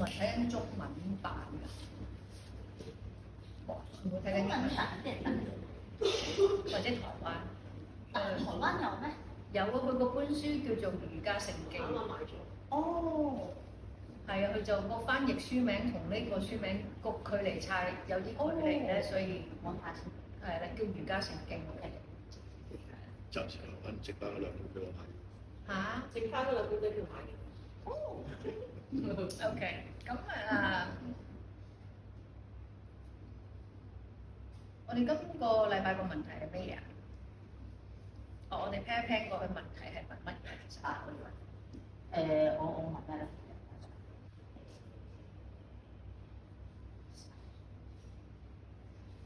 冇人睇緊中文版㗎？哇，全部睇緊英文版定係或者台灣？台灣有咩？有啊，佢嗰本書叫做《瑜伽聖經》。啱啱買咗。哦，係啊，佢就個翻譯書名同呢個書名個距離差有啲距離咧，所以我下次係啦，叫《瑜伽聖經》。暫時留翻剩翻嗰兩本俾我睇。嚇？剩翻嗰兩本俾佢買嘅。哦，OK，咁我哋今個禮拜個問題係咩嘢啊？我哋 plan 過嘅問題係問乜嘢？其實我問咩咧？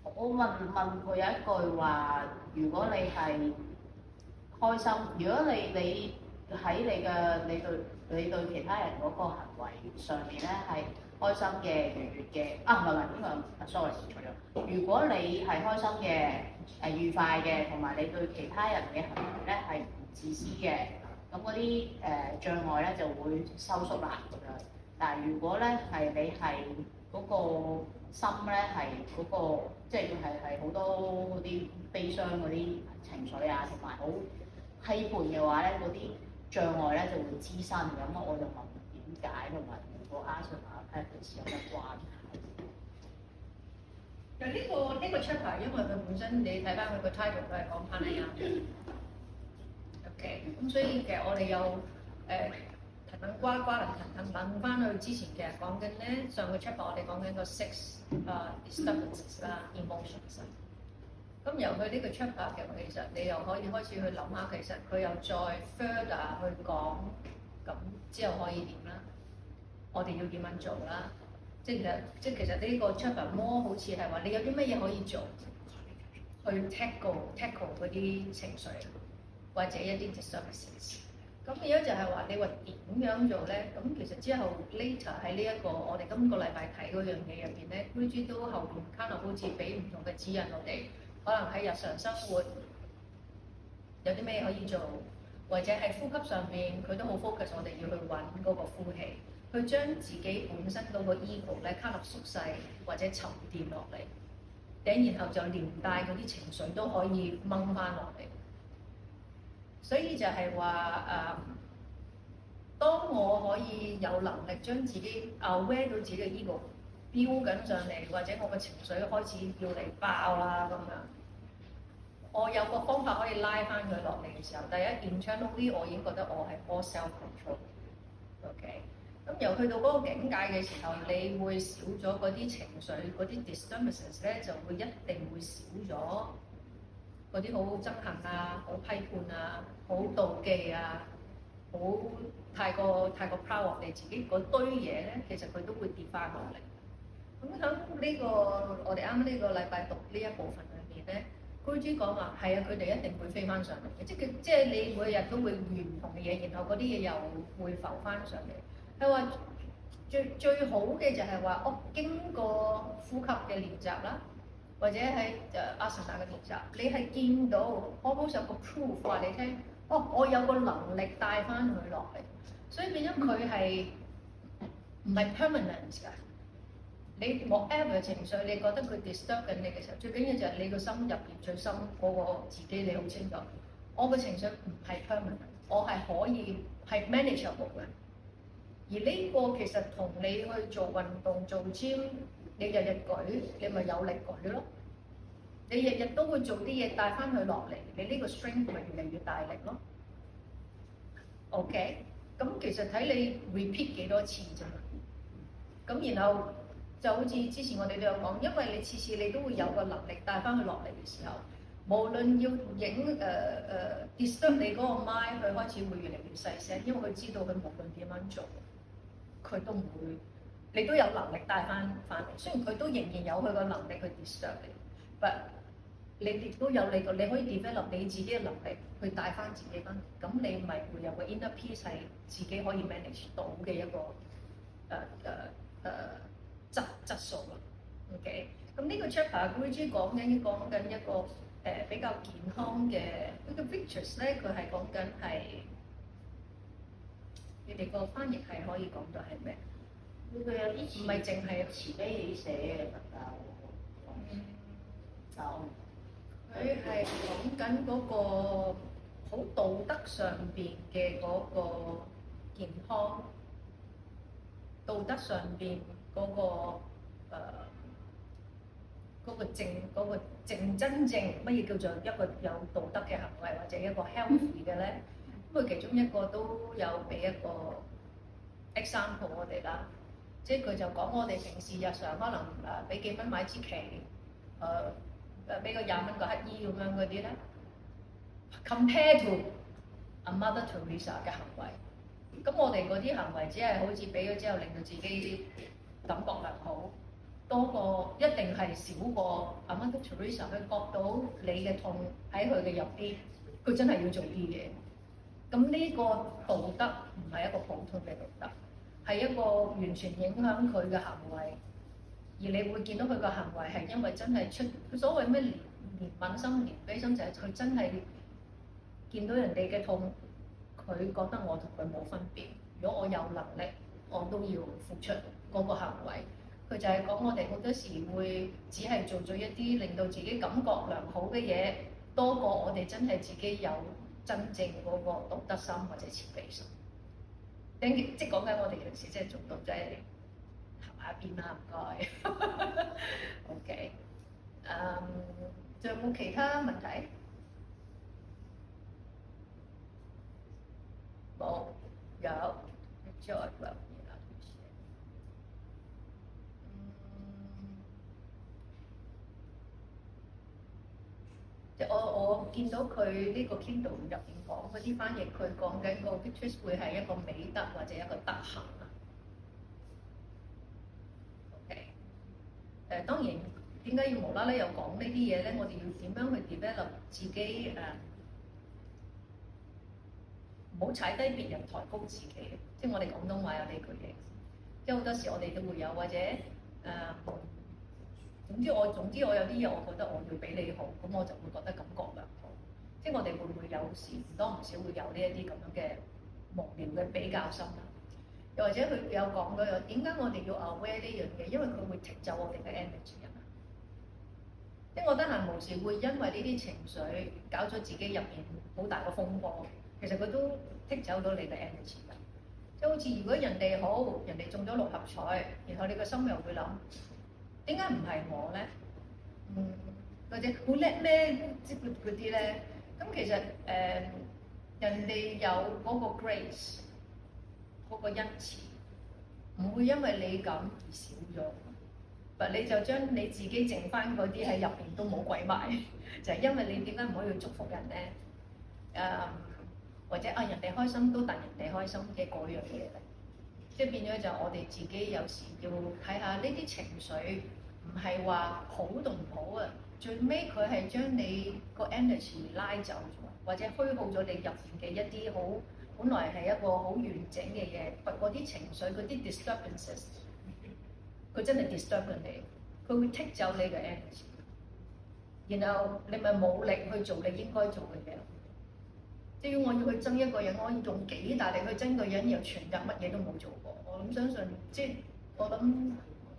我問佢有一句話，如果你係開心，如果你喺你對其他人嗰個行為上面咧係開心嘅、愉悅嘅，唔係呢個 sorry 錯咗。如果你係開心嘅、愉快嘅，同埋你對其他人嘅行為咧係唔自私嘅，咁嗰啲障礙咧就會收縮啦咁樣。但係如果咧係你係嗰個心咧係嗰個，即係係好多嗰啲悲傷嗰啲情緒啊，同埋好批判嘅話咧，嗰啲障礙咧就會滋生。咁我就問點解，同埋個 asana practice 有乜關係？其實呢個 chapter， 因為佢本身你睇翻佢個 title 都係講 pranayama。OK， 咁所以其實我哋有騰騰呱呱騰騰翻去之前，其實講緊咧上個 chapter 我哋講緊個 six disturbances 啦 emotions。咁由佢呢個 chapter 嘅，其實你又可以開始去諗下，其實佢又再 further 去講，咁之後可以點啦？我哋要點樣做啦？即係其實呢個 chapter more 好似係話你有啲乜嘢可以做，去 tackle 嗰啲情緒，或者一啲 disturbances。咁而家就係話你話點樣做咧？咁其實之後 later 喺呢一個我哋今個禮拜睇嗰樣嘢入邊咧 Guruji 都後邊 kind of 好似俾唔同嘅指引我哋，可能喺日常生活有啲咩可以做，或者喺呼吸上面佢都好 focus，我哋要去揾嗰個呼氣，去將自己本身嗰個 ego 咧 kind of 縮細或者沉澱落嚟，然後就連帶嗰啲情緒都可以掹翻落嚟。所以就係話當我可以有能力將自己 aware 到自己嘅 ego 飆緊上嚟，或者我嘅情緒開始要嚟爆啦咁樣，我有個方法可以拉翻佢落嚟嘅時候，第一 internally 我已經覺得我係 more self control。OK， 咁由去到嗰個境界嘅時候，你會少咗嗰啲情緒，嗰啲 disturbances 咧就會一定會少咗。嗰啲好憎恨啊，好批判啊，好妒忌啊，好太過 proud of 你自己嗰堆嘢咧，其實佢都會跌翻落嚟。咁喺呢個我哋啱啱呢個禮拜讀呢一部分裏面咧，Guruji講話係啊，佢哋一定會飛翻上嚟嘅，即係你每日都會遇唔同嘅嘢，然後嗰啲嘢又會浮翻上嚟。佢話最好嘅就係話，經過呼吸嘅練習啦。或者喺asana嘅練習，你係見到 almost 有個 proof 話你聽，我有個能力帶翻佢落嚟，所以變咗佢係唔係 permanent 㗎？你 whatever 嘅情緒，你覺得佢 disturb 緊你嘅時候，最緊要就係你個心入邊最深嗰個自己，你好清楚，我嘅情緒唔係 permanent，我係可以係 manageable 嘅。而呢個其實同你去做運動做 gym。你日日舉，你咪有力舉咯。你日日都會做啲嘢帶翻佢落嚟，你呢個 strength 咪越嚟越大力咯。OK， 咁其實睇你 repeat 幾多次啫嘛。咁然後就好似之前我哋都有講，因為你次次你都會有個能力帶翻佢落嚟嘅時候，無論要影disturb 你嗰個 mind，佢開始會越嚟越細聲，因為佢知道佢無論點樣做，佢都唔會。你都有能力帶翻嚟，雖然佢都仍然有佢個能力去 disturb 你，but 你亦都有你可以 develop 你自己嘅能力去帶翻自己翻嚟，咁你咪會有個 inner peace 係自己可以 manage 到嘅一個質素咯。OK， 咁呢個 chapter Guruji 講緊一個比較健康嘅，佢嘅 pictures 咧，佢係講緊係你哋個翻譯係可以講到係咩？佢有啲唔係淨係慈悲喜捨嘅佛教，就佢係講緊嗰個好道德上邊嘅嗰個健康，道德上邊嗰個正真正乜嘢叫做一個有道德嘅行為或者一個 healthy 嘅咧？咁佢其中一個都有俾一個 example 我哋啦，即係佢就講我哋平時日常可能俾幾蚊買支旗，俾個20蚊個乞衣咁樣嗰啲咧 ，compare to a Mother Teresa 嘅行為，咁我哋嗰啲行為只係好似俾咗之後令到自己感覺良好。多過一定係少過阿 Mother Teresa，佢覺到你嘅痛喺佢嘅入邊，佢真係要做啲嘢。咁呢個道德唔係一個普通嘅道德，係一個完全影響佢嘅行為。而你會見到佢嘅行為係因為真係出佢所謂咩憐憫心、憐悲心，就係佢真係見到人哋嘅痛，佢覺得我同佢冇分別。如果我有能力，我都要付出嗰個行為。佢就係講我哋好多時會只係做咗一啲令到自己感覺良好嘅嘢，多過我哋真係自己有真正嗰個道德心或者慈悲心。即係講緊我哋有時即係做到即係行下邊啦，唔該。OK，仲有冇其他問題？冇，有再留意啦。即係我見到佢呢個 Kindle 入邊講嗰啲翻譯，佢講緊個 virtue 會係一個美德或者一個德行啊。OK，當然點解要無啦啦又講呢啲嘢咧？我哋要點樣去 develop 自己唔好踩低別人，抬高自己。即係我哋廣東話有呢句嘢，即係好多時我哋都會有或者總之我有啲嘢，我覺得我要比你好，咁我就會覺得感覺良好。即係我哋會唔會有時唔多唔少會有呢一啲咁樣嘅無聊嘅比較心啦？又或者佢有講過，點解我哋要 aware 呢樣嘢？因為佢會剔走我哋嘅 energy 啊嘛。即係我得閒無時會因為呢啲情緒搞咗自己入邊好大個風波，其實佢都剔走到你嘅 energy 㗎。即係好似如果人哋好，人哋中咗六合彩，然後你個心又會諗。點解唔係我咧？或者好叻咩？即嗰啲咧，咁其實人哋有嗰個 grace，嗰個恩慈，唔會因為你咁而少咗。但你就將你自己剩翻嗰啲喺入邊都冇鬼埋，就係因為你點解唔可以去祝福人咧？或者人哋開心都戥人哋開心嘅嗰樣嘢咧？即係變咗就我哋自己有時要睇下呢啲情緒，唔係話好同唔好啊，最尾佢係將你個 energy 拉走咗，或者虛耗咗你入邊嘅一啲好本來係一個好完整嘅嘢，嗰啲情緒嗰啲 disturbances， 佢真係 disturb 緊你，佢會剔走你嘅 energy， 然後你咪冇力去做你應該做嘅嘢。即係我要去憎一個人，我要用幾大力去憎個人，又全日乜嘢都冇做過。我諗相信，即係我諗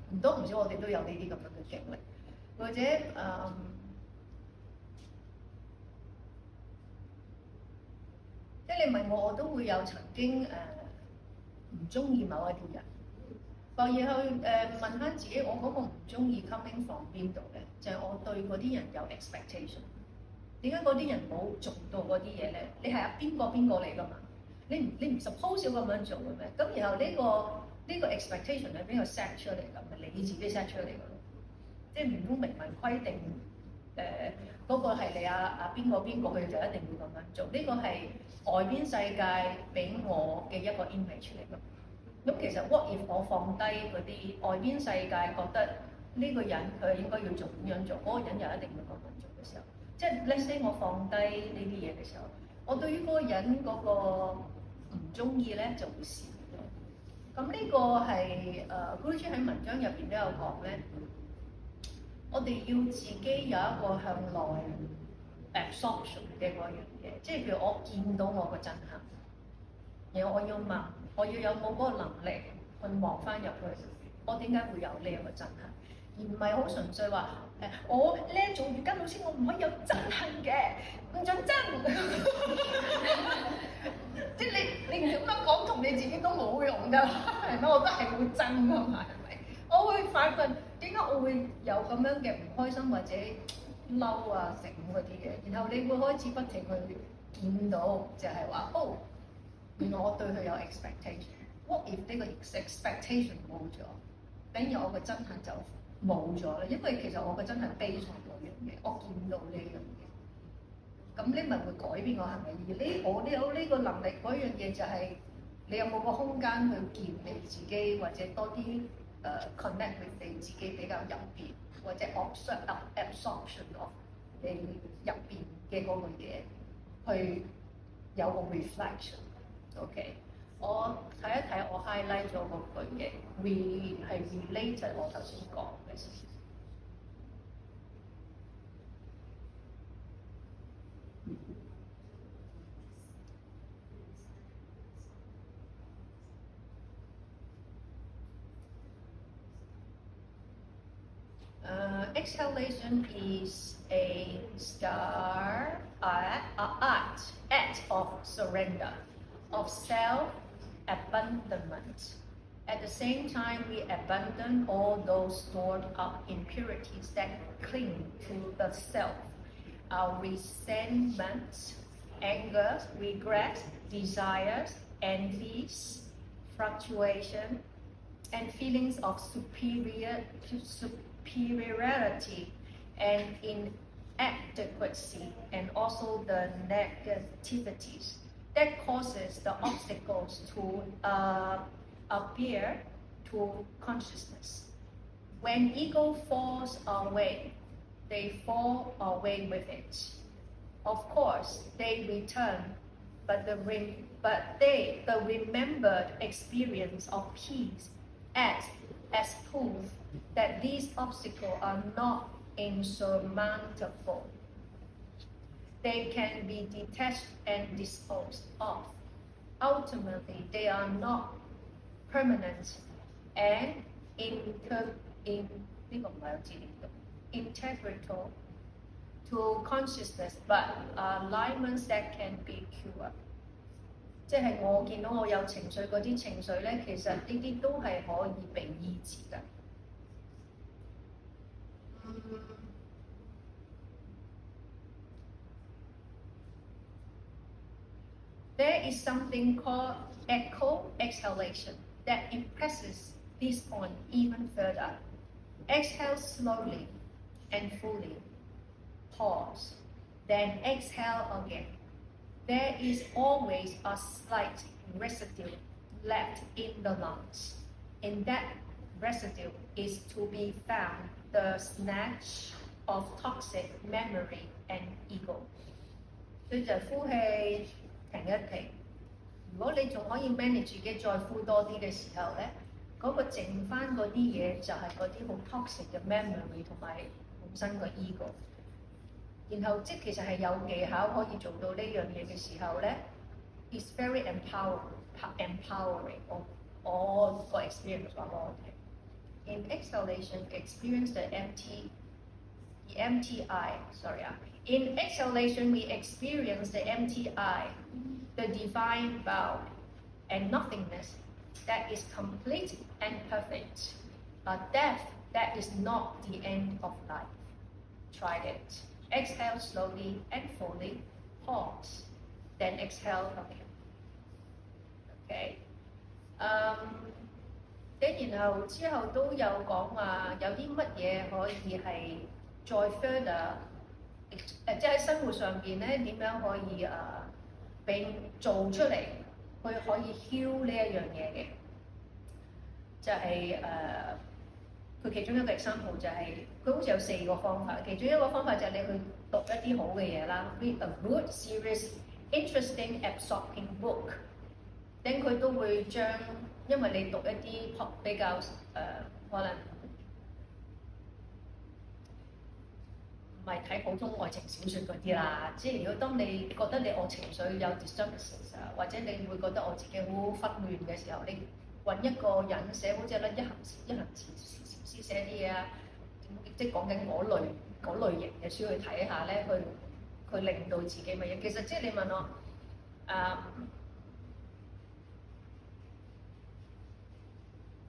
唔多唔少，我哋都有呢啲咁樣嘅經歷，或者即係你問我，我都會有曾經唔中意某一啲人，然後問翻自己，我嗰個唔中意 coming from 邊度咧？就係我對嗰啲人有 expectation。點解嗰啲人冇做到嗰啲嘢咧？你係邊個嚟㗎嘛？你唔 suppose 要咁樣做嘅咩？咁然後呢個 expectation 係邊個 set 出嚟㗎？咪你自己 set 出嚟㗎咯？即係唔通明文規定嗰個係你邊個佢就一定要咁樣做？呢個係外邊世界俾我嘅一個 image 嚟㗎。咁其實 what if 我放低嗰啲外邊世界覺得呢個人佢應該要做點樣做，嗰個人又一定要咁樣做嘅時候？即係 let's say 我放低呢啲嘢嘅時候，我對於嗰個人嗰個唔中意咧就會少咗。咁呢個係Guruji喺文章入邊都有講咧，我哋要自己有一個向內 absorption 嘅嗰樣嘢，即係譬如我見到我個震撼，然後我要問，我要有冇嗰個能力去望翻入去，我點解會有呢一個憎恨，而唔係好純粹話我咧做瑜伽老師，我唔可以有憎恨嘅，唔準憎。即係你咁樣講同你自己都冇用㗎，係咪？我都係會憎㗎嘛，係咪？我會發覺點解我會有咁樣嘅唔開心或者嬲啊、成嗰啲嘅，然後你會開始不停去見到就係話，哦，原來我對佢有 expectation。What if 呢個 expectation 冇咗，等於我嘅憎恨就冇咗啦。因為其實我嘅憎恨悲傷嗰樣嘢，我見到呢樣嘢。咁你咪會改變我行為，而我有呢個能力嗰樣嘢就係、你有冇個空間去見你自己，或者多啲connect with 你自己比較入邊，或者 absorption of 你入邊嘅嗰個嘢，去有個 reflection。OK， 我睇一睇我 highlight 咗嗰句嘢係 related 我頭先講嘅事。Exhalation is a act of surrender, of self-abandonment. At the same time, we abandon all those stored up impurities that cling to the self. Our resentment, anger, regret, desires, envies, fluctuation, and feelings of superiority and inadequacy, and also the negativities that causes the obstacles to appear to consciousness. When ego falls away, they fall away with it. Of course, they return, but the remembered experience of peace acts as proof that these obstacles are not insurmountable. They can be detached and disposed of. Ultimately, they are not permanent and integral to consciousness, but alignments that can be cured. 即係我見到我有情緒嗰啲情緒咧，其實呢啲都係可以被醫治嘅。There is something called echo exhalation that impresses this point even further. Exhale slowly and fully. Pause. Then exhale again. There is always a slight residue left in the lungs. In that residue is to be found the snatch of toxic memory and ego. 所以就呼氣，停一停。如果你仲可以 manage 自己再呼多啲嘅時候咧，嗰、個剩翻嗰啲嘢就係嗰啲好 toxic 嘅 memory 同埋本身個 ego。然後即其實係有技巧可以做到呢樣嘢嘅時候咧 ，it's very empowering。我個 experience 話俾我聽。In exhalation, experience the empty eye. In exhalation, we experience the empty eye, the divine vow, and nothingness that is complete and perfect. A death that is not the end of life. Try it. Exhale slowly and fully. Pause. Then exhale again. Okay. 然後之後都有講話有啲乜嘢可以係再 further， 即係喺生活上邊咧點樣可以俾做出嚟，佢可以 heal 呢一樣嘢嘅，就係佢其中一個 example 就係、佢好似有4個方法，其中一個方法就係你去讀一啲好嘅嘢啦 ，read a good, serious, interesting, absorbing book。等佢都會將，因為你讀一啲比較可能唔係睇普通愛情小説嗰啲啦，即係如果當你覺得我情緒有 disturbance 或者你會覺得我自己好混亂嘅時候，你揾一個人寫好似咧一行禪師寫啲嘢啊，即係講緊嗰類型嘅書去睇下咧，佢令到自己乜嘢？其實即係你問我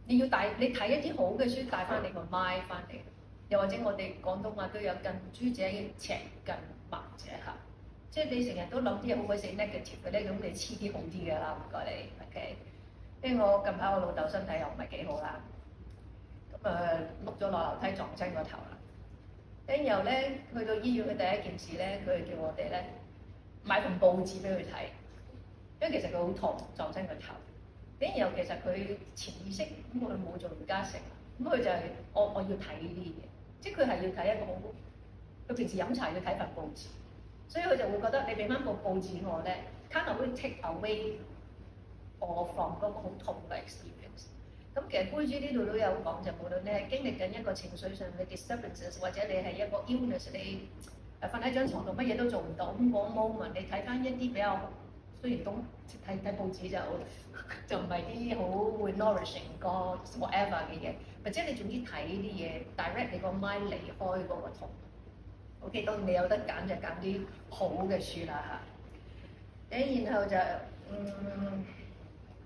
你睇一啲好嘅書帶翻你個 mind 翻嚟，又或者我哋廣東話都有近朱者赤，近墨者黑。即係你成日都諗啲嘢好鬼死 negative 嘅咧，咁你黐啲好啲嘅啦，唔該你 ，OK。因為我近排我老豆身體又唔係幾好啦，咁碌咗落樓梯撞親個頭啦。跟然後咧去到醫院，佢第一件事咧，佢叫我哋咧買份報紙俾佢睇，因為其實佢好痛撞親個頭。跟然後其實佢潛意識咁佢冇做瑜伽成，咁佢就係我要睇呢啲嘢，即係佢係要睇一個好，佢平時飲茶要睇份報紙。所以佢就會覺得你俾翻部報紙我咧 kind of 會 take away 我 from 嗰個好痛嘅 experience。咁其實杯豬呢度都有講，就無論你係經歷緊一個情緒上嘅 disturbances， 或者你係一個 illness， 你瞓喺張床度乜嘢都做唔到，咁嗰 moment 你睇翻一啲比較，雖然都睇報紙就唔係啲好會 nourishing 個 whatever 嘅嘢，或者你總之睇呢啲嘢 direct 你個 mind 離開嗰個痛。OK， 當然你有得揀就揀啲好嘅書啦嚇。然後就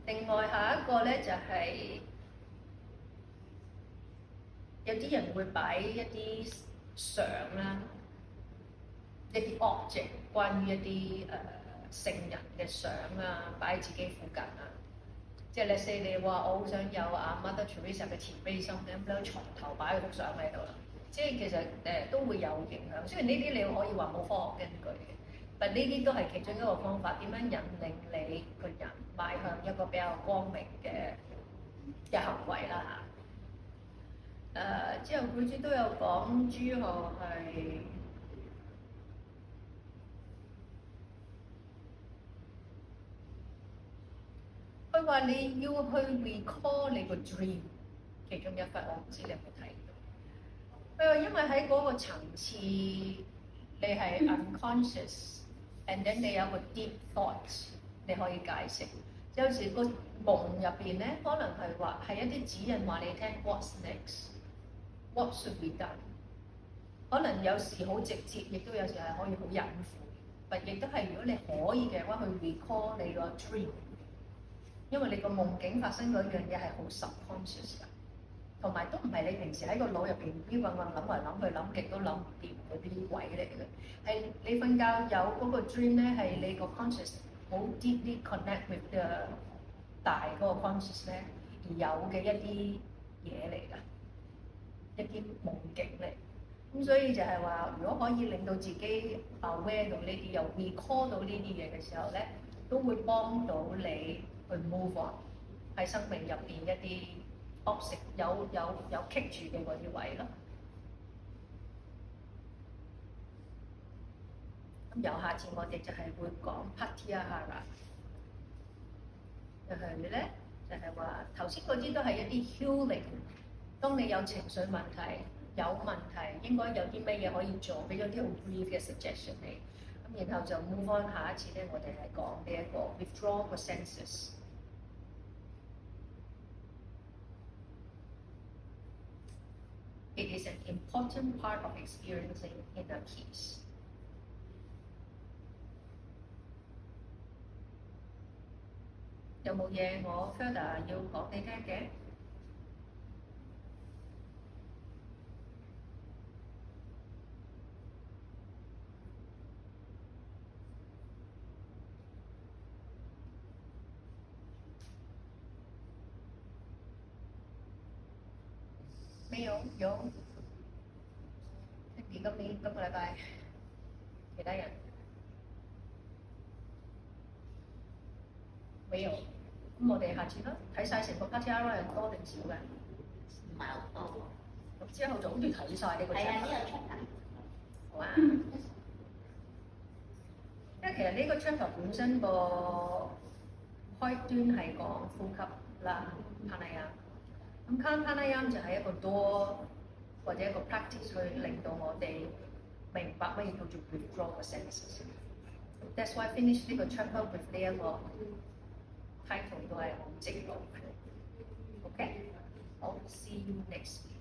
另外下一個咧就係、有啲人會擺一啲相啦，一啲 object 關於一啲聖人嘅相啊，擺喺自己附近啊。即係let's say你話我好想有Mother Teresa 嘅慈悲心咧，咁喺床頭擺佢幅相喺度啦。即係其實都會有影響，雖然呢啲你可以話冇科學根據嘅，但呢啲都係其中一個方法，點樣引領你個人邁向一個比較光明嘅行為啦嚇。之後佢哋都有講朱浩係佢話你要去 recall 你個 dream， 其中一忽我唔知你有冇睇。因為喺嗰個層次，你係 unconscious，and then 你有個 deep thoughts， 你可以解釋。有時個夢入邊咧，可能係話係一啲指引話你聽 what's next，what should be done。可能有時好直接，亦都有時係可以好隱晦。但亦都係如果你可以嘅話，去 recall 你個 dream， 因為你個夢境發生嗰樣嘢係好 subconscious 㗎。同埋都唔係你平時喺個腦入邊標揾諗嚟諗去諗極都諗唔掂嗰啲位嚟嘅，係你瞓覺有嗰個 dream 咧，係你個 conscious 好 deeply connect with 嘅大嗰個 conscious 咧而有嘅一啲嘢嚟㗎，一啲夢境嚟。咁所以就係話，如果可以令到自己 aware 到呢啲，又 recall 到呢啲嘢嘅時候咧，都會幫到你去 move on 喺生命入邊一啲有棘住嘅嗰啲位咯。咁由下次我哋就係會講 Pratyahara， 就係咧就係話頭先嗰啲都係一啲 healing。當你有情緒問題、有問題，應該有啲咩嘢可以做，俾咗啲好 brief 嘅 suggestion 你。咁然後就 move on 下一次咧，我哋係講呢一個 withdraw the senses。It is an important part of experiencing inner peace。有冇嘢我 further 要講你聽嘅？沒有，有。今個禮拜，其他人沒有。咁我哋下次啦，睇晒成個 Pratyahara 人多定少嘅？唔係好多。咁之後就好似睇晒呢個。係啊，呢個 chapter。好啊。因為其實呢個 chapter 本身個開端係講呼吸啦 ，pranayama。咁 pranayama 就係一個 door 或者一個 practice 去令到我哋明白乜嘢叫做 withdraw the senses。That's why finish 呢個 chapter with 呢一個 title 都係好正路嘅。OK，好，see you next week。